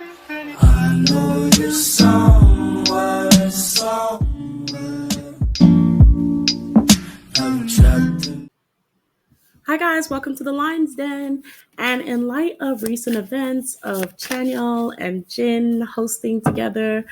I know you're somewhere, somewhere. I'm trapped in. Hi guys, welcome to the Lion's Den. And in light of recent events of Chanyeol and Jin hosting together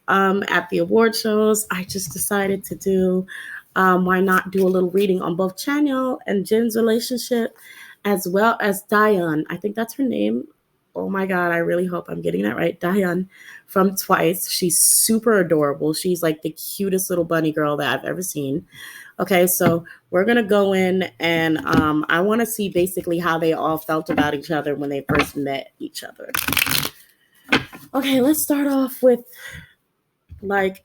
at the award shows, I just decided to do why not do a little reading on both Chanyeol and Jin's relationship, as well as Dahyun. I think that's her name. Oh my god, I really hope I'm getting that right. Dahyun from Twice. She's super adorable. She's like the cutest little bunny girl that I've ever seen. Okay, so we're gonna go in and I want to see basically how they all felt about each other when they first met each other. Okay, let's start off with like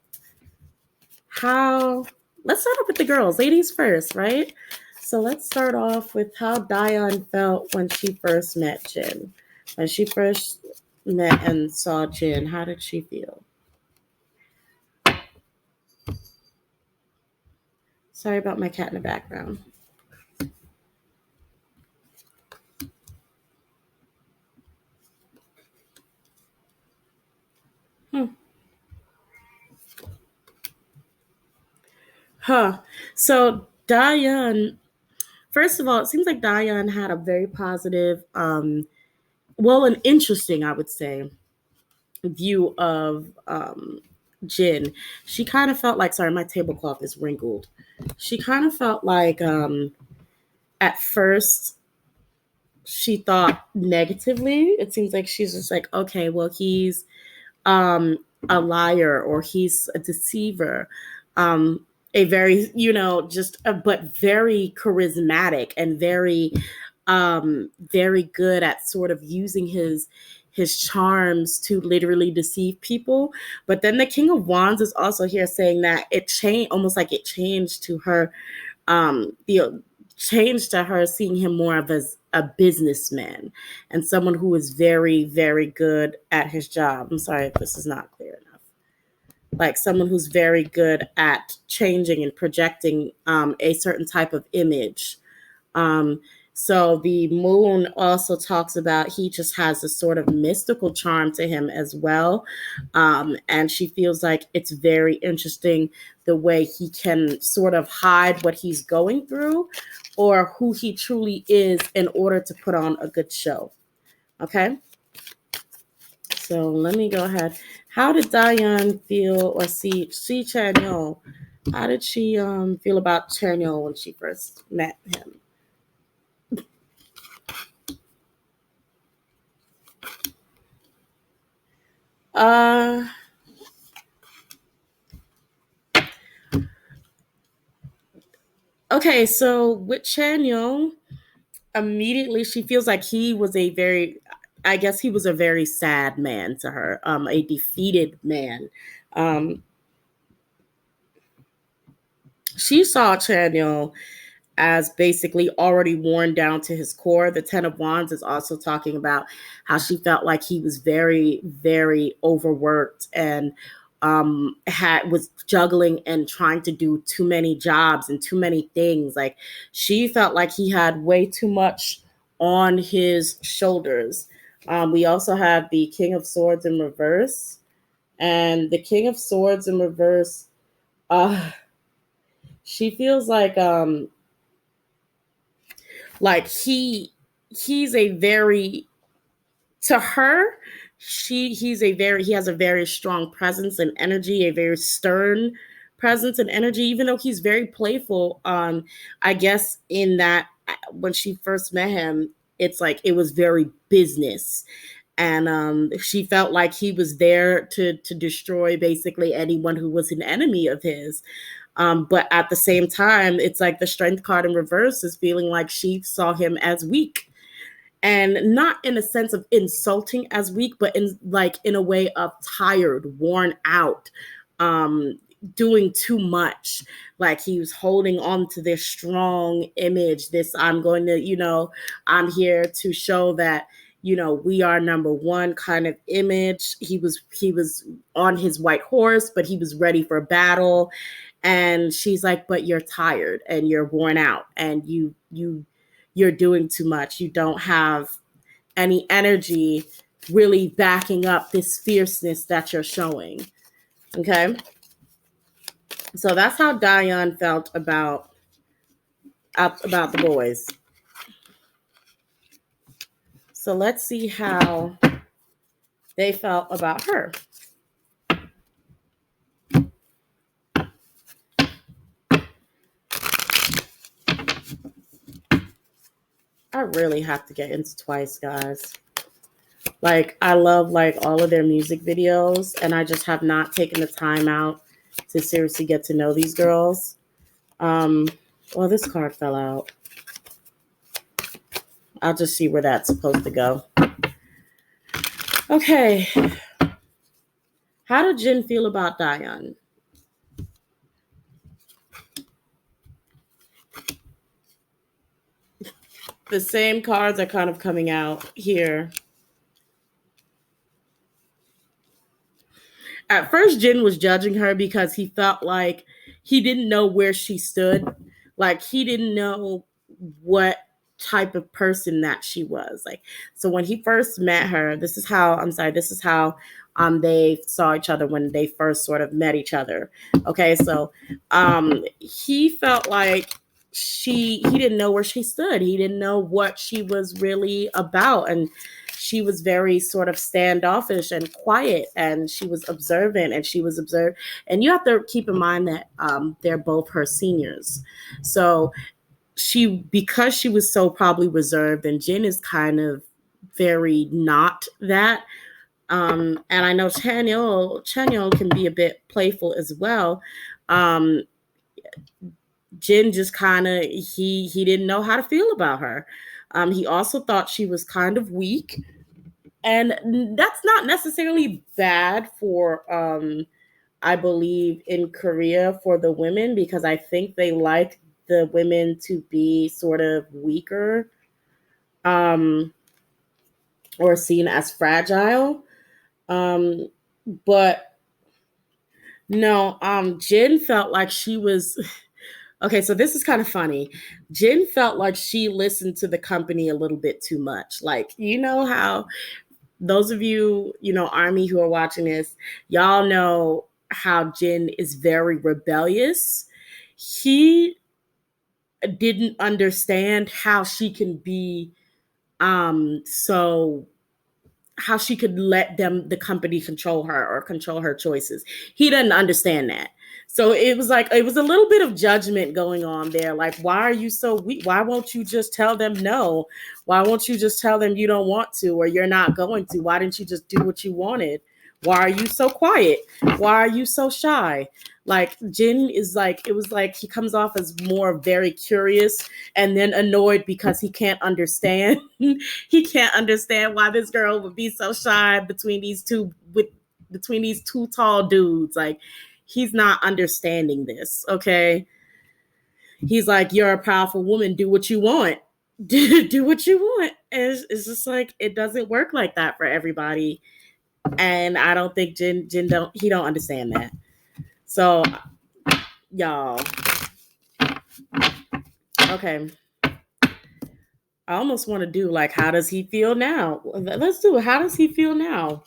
how. Let's start off with the girls, ladies first, right? So let's start off with how Dayan felt when she first met Jin. When she first met and saw Jin, how did she feel? Sorry about my cat in the background. Hmm. Huh. So Dayan, first of all, it seems like Dayan had a very positive, an interesting, I would say, view of Jin. She kind of felt like, sorry, my tablecloth is wrinkled. She kind of felt like at first she thought negatively. It seems like she's just like, okay, well, he's a liar or he's a deceiver. A very, just but very charismatic and very good at sort of using his charms to literally deceive people. But then the King of Wands is also here saying that it changed, almost like it changed to her, the change to her seeing him more of as a businessman and someone who is very, very good at his job. I'm sorry if this is not clear enough. Like someone who's very good at changing and projecting a certain type of image. Um, so the moon also talks about he just has a sort of mystical charm to him as well. And she feels like it's very interesting the way he can sort of hide what he's going through or who he truly is in order to put on a good show. Okay. So let me go ahead. How did Diane feel or see Chanyeol? How did she feel about Chanyeol when she first met him? Uh okay, so with Chanyeol, immediately she feels like he was a very, I guess he was a very sad man to her, a defeated man. Um she saw Chanyeol as basically already worn down to his core. The Ten of Wands is also talking about how she felt like he was very, very overworked and was juggling and trying to do too many jobs and too many things. Like she felt like he had way too much on his shoulders. We also have the King of Swords in reverse, and the King of Swords in reverse. Uh, she feels like he's a very, to her, he has a very strong presence and energy, a very stern presence and energy, even though he's very playful. I guess in that when she first met him, it's like it was very business, and she felt like he was there to destroy basically anyone who was an enemy of his. But at the same time, it's like the strength card in reverse is feeling like she saw him as weak, and not in a sense of insulting as weak, but in a way of tired, worn out, um, doing too much. Like he was holding on to this strong image, this I'm going to, I'm here to show that we are number one kind of image. He was on his white horse, but he was ready for battle. And she's like, but you're tired and you're worn out and you're doing too much. You don't have any energy really backing up this fierceness that you're showing. Okay. So that's how Dahyun felt about the boys. So let's see how they felt about her. I really have to get into Twice, guys. Like, I love like all of their music videos, and I just have not taken the time out to seriously get to know these girls. Um, well, this card fell out. I'll just see where that's supposed to go. Okay. How did Jin feel about Dahyun? The same cards are kind of coming out here. At first, Jin was judging her because he felt like he didn't know where she stood. Like, he didn't know what type of person that she was. Like, so when he first met her, this is how they saw each other when they first sort of met each other. Okay, so he felt like he didn't know where she stood. He didn't know what she was really about. And she was very sort of standoffish and quiet, and she was observant, and she was observed. And you have to keep in mind that they're both her seniors. So because she was so probably reserved, and Jin is kind of very not that. And I know Chanyeol can be a bit playful as well. Um, Jin just kind of he didn't know how to feel about her. He also thought she was kind of weak, and that's not necessarily bad for I believe in Korea for the women, because I think they like the women to be sort of weaker, um or seen as fragile. um but no, Jin felt like she was okay, so this is kind of funny. Jin felt like she listened to the company a little bit too much. Like, you know how those of you, Army who are watching this, y'all know how Jin is very rebellious. He didn't understand how she can be so how she could let the company control her or control her choices. He doesn't understand that. So it was like, it was a little bit of judgment going on there. Like, why are you so weak? Why won't you just tell them no? Why won't you just tell them you don't want to, or you're not going to? Why didn't you just do what you wanted? Why are you so quiet? Why are you so shy? Like, Jin is like, it was like he comes off as more very curious and then annoyed because he can't understand. He can't understand why this girl would be so shy between these two tall dudes. Like, he's not understanding this. Okay, he's like, you're a powerful woman, do what you want. Do what you want. And it's just like, it doesn't work like that for everybody. And I don't think Jin don't understand that. So, y'all, okay, I almost want to do like, how does he feel now? Let's do it. How does he feel now?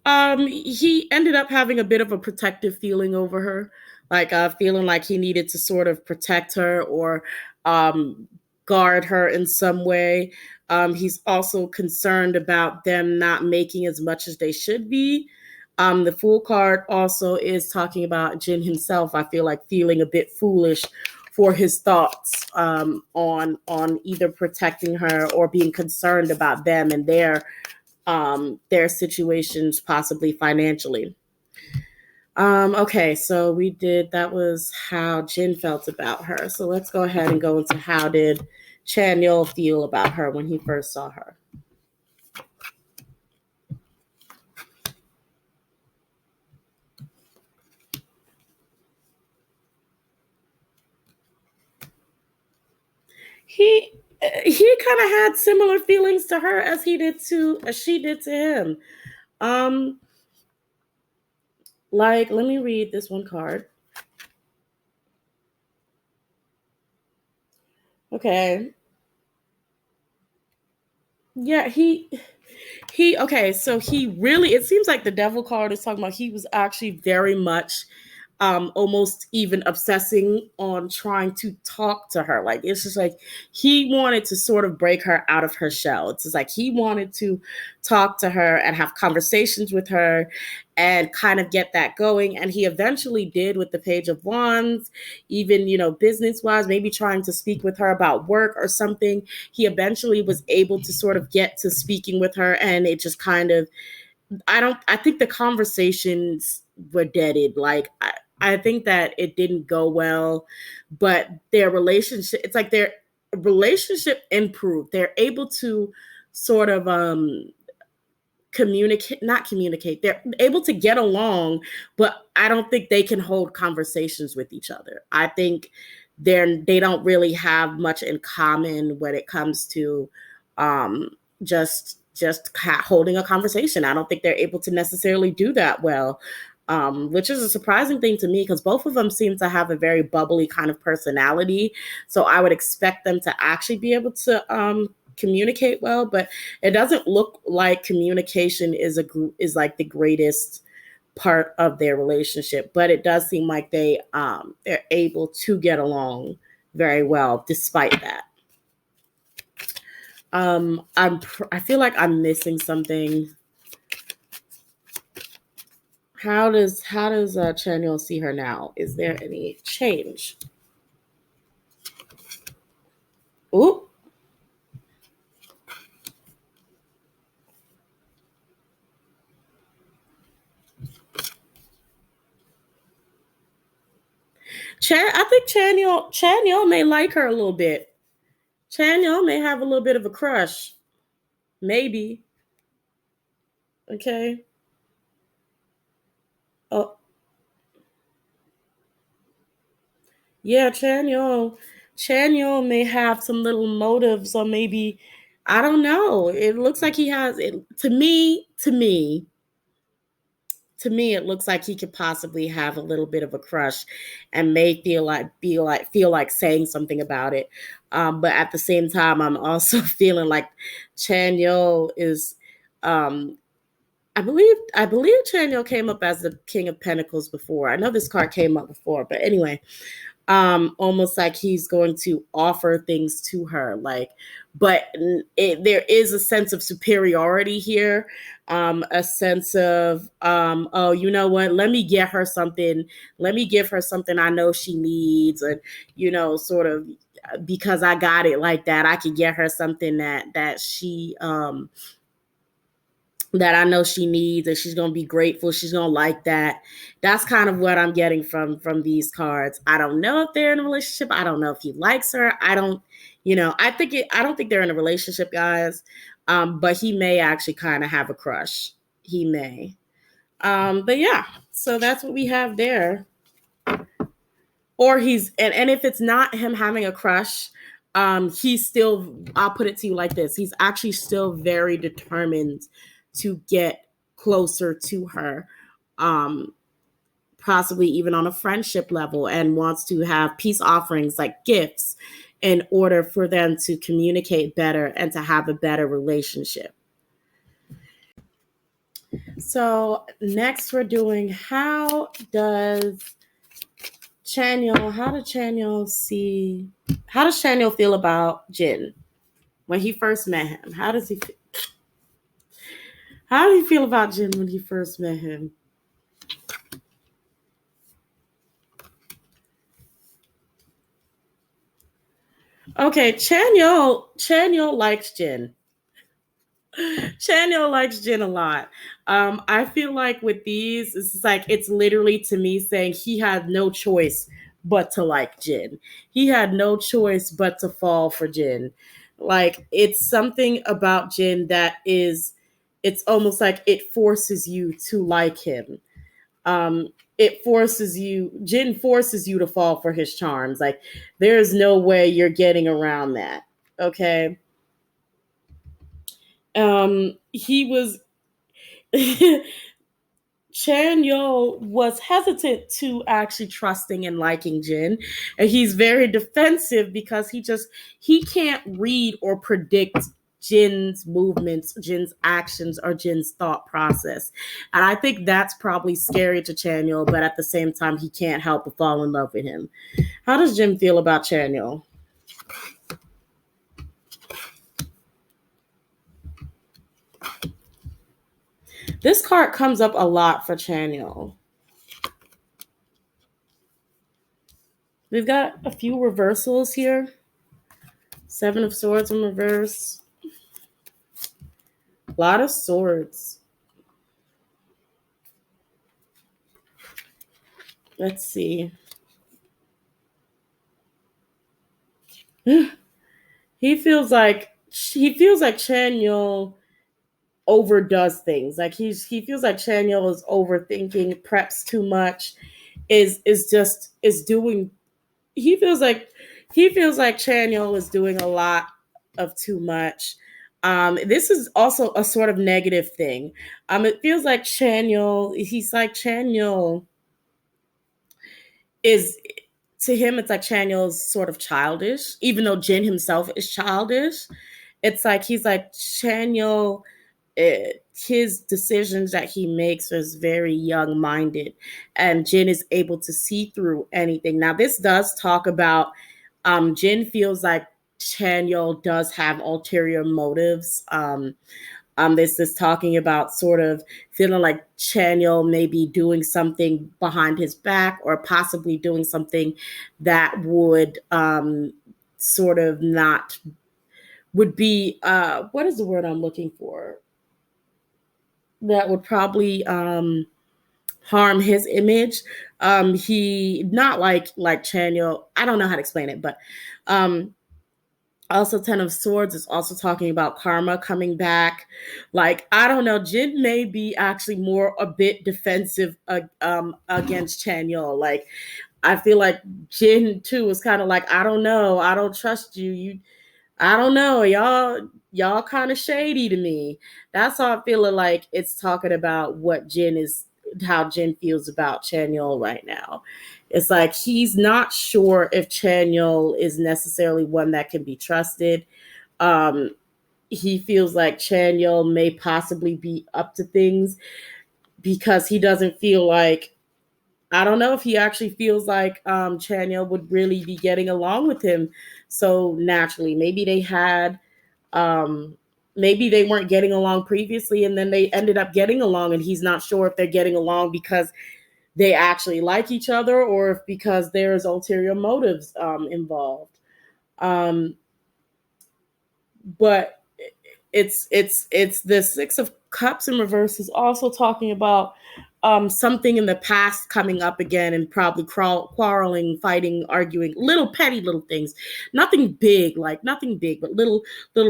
He ended up having a bit of a protective feeling over her, like feeling like he needed to sort of protect her or um, guard her in some way. He's also concerned about them not making as much as they should be. The Fool card also is talking about Jin himself. I feel like feeling a bit foolish for his thoughts on either protecting her or being concerned about them and their situations, possibly financially. Okay, so that was how Jin felt about her. So let's go ahead and go into how did Chanyeol feel about her when he first saw her. He kind of had similar feelings to her as she did to him. Um, like, let me read this one card. Okay. Yeah, he okay, so he really, it seems like the devil card is talking about he was actually very much almost even obsessing on trying to talk to her. Like it's just like he wanted to sort of break her out of her shell. It's just like he wanted to talk to her and have conversations with her and kind of get that going. And he eventually did with the Page of Wands, even, business wise, maybe trying to speak with her about work or something. He eventually was able to sort of get to speaking with her, and it just kind of, I think the conversations were deaded. Like I think that it didn't go well, but their relationship, it's like their relationship improved. They're able to sort of communicate, not communicate, they're able to get along, but I don't think they can hold conversations with each other. I think they don't really have much in common when it comes to um holding a conversation. I don't think they're able to necessarily do that well, which is a surprising thing to me because both of them seem to have a very bubbly kind of personality. So I would expect them to actually be able to communicate well, but it doesn't look like communication is like the greatest part of their relationship. But it does seem like they're able to get along very well despite that. I feel like I'm missing something. How does Chanyeol see her now? Is there any change? Ooh, I think Chanyeol may like her a little bit. Chanyeol may have a little bit of a crush, maybe. Okay. Oh, yeah, Chanyeol may have some little motives, or maybe I don't know. It looks like he has it to me it looks like he could possibly have a little bit of a crush and may feel like saying something about it. But at the same time, I'm also feeling like Chanyeol is um I believe Chanyeol came up as the King of Pentacles before. I know this card came up before, but anyway, almost like he's going to offer things to her, like, but there is a sense of superiority here, a sense of oh, you know what, let me give her something I know she needs, and sort of, because I got it like that, I can get her something that I know she needs, and she's gonna be grateful. She's gonna like that. That's kind of what I'm getting from these cards. I don't know if they're in a relationship. I don't know if he likes her. I don't, I don't think they're in a relationship, guys. But he may actually kind of have a crush. He may. But yeah, so that's what we have there. Or and if it's not him having a crush, he's still, I'll put it to you like this, he's actually still very determined to get closer to her, um possibly even on a friendship level, and wants to have peace offerings like gifts in order for them to communicate better and to have a better relationship. So next we're doing, how does Chanyeol feel about Jin when he first met him? How did he feel about Jin when he first met him? Okay, Chanyeol likes Jin. Chanyeol likes Jin a lot. I feel like with these, it's like it's literally to me saying he had no choice but to like Jin. He had no choice but to fall for Jin. Like it's something about Jin that is, it's almost like it forces you to like him. Um, Jin forces you to fall for his charms. Like there's no way you're getting around that. Okay. He was Chanyeol was hesitant to actually trusting and liking Jin, and he's very defensive because he can't read or predict Jin's movements, Jin's actions, or Jin's thought process. And I think that's probably scary to Chanyeol, but at the same time, he can't help but fall in love with him. How does Jin feel about Chanyeol? This card comes up a lot for Chanyeol. We've got a few reversals here. Seven of Swords in reverse. A lot of swords. Let's see. He feels like Chanyeol overdoes things. Like he feels like Chanyeol is overthinking, preps too much, is doing. He feels like Chanyeol is doing a lot of too much. This is also a sort of negative thing. It feels like Chanyeol is to him. It's like Chanyeol is sort of childish, even though Jin himself is childish. It's like he's like Chanyeol. His decisions that he makes is very young minded, and Jin is able to see through anything. Now, this does talk about Jin feels like Chanyeol does have ulterior motives. This is talking about sort of feeling like Chanyeol may be doing something behind his back, or possibly doing something that would sort of not would be what is the word I'm looking for? That would probably harm his image. He not like Chanyeol. I don't know how to explain it, but um, also Ten of Swords is also talking about karma coming back. Like I don't know, Jin may be actually more a bit defensive against Chanyeol. Like I feel like Jin too is kind of like I don't know, I don't trust you. I don't know, y'all kind of shady to me. That's how I'm feeling like it's talking about how Jin feels about Chanyeol right now. It's like he's not sure if Chanyeol is necessarily one that can be trusted. Um, he feels like Chanyeol may possibly be up to things because he doesn't feel like I don't know if he actually feels like Chanyeol would really be getting along with him so naturally. Um, maybe they weren't getting along previously, and then they ended up getting along, and he's not sure if they're getting along because they actually like each other, or if because there's ulterior motives involved. Um, but it's the Six of Cups in reverse is also talking about something in the past coming up again, and probably quarreling, fighting, arguing, little petty things, nothing big, but little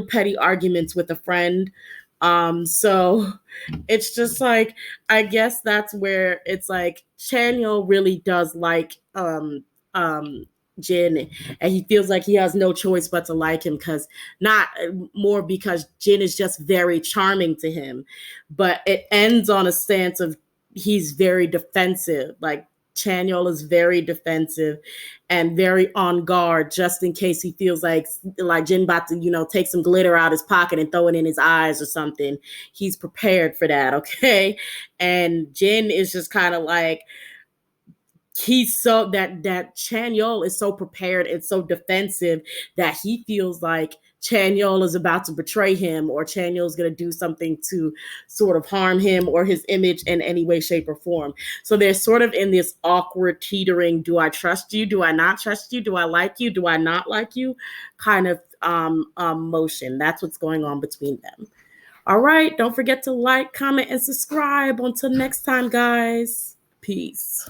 petty arguments with a friend. So it's just like I guess that's where it's like Chanyeol really does like Jin, and he feels like he has no choice but to like him because not more because Jin is just very charming to him, but it ends on a stance of he's very defensive. Like Chanyeol is very defensive and very on guard just in case he feels like Jin about to take some glitter out his pocket and throw it in his eyes or something. He's prepared for that, okay? And Jin is just kind of like he's so that Chanyeol is so prepared and so defensive that he feels like Chanyeol is about to betray him, or Chanyeol is going to do something to sort of harm him or his image in any way, shape, or form. So they're sort of in this awkward teetering: do I trust you? Do I not trust you? Do I like you? Do I not like you? Kind of motion. That's what's going on between them. All right. Don't forget to like, comment, and subscribe. Until next time, guys. Peace.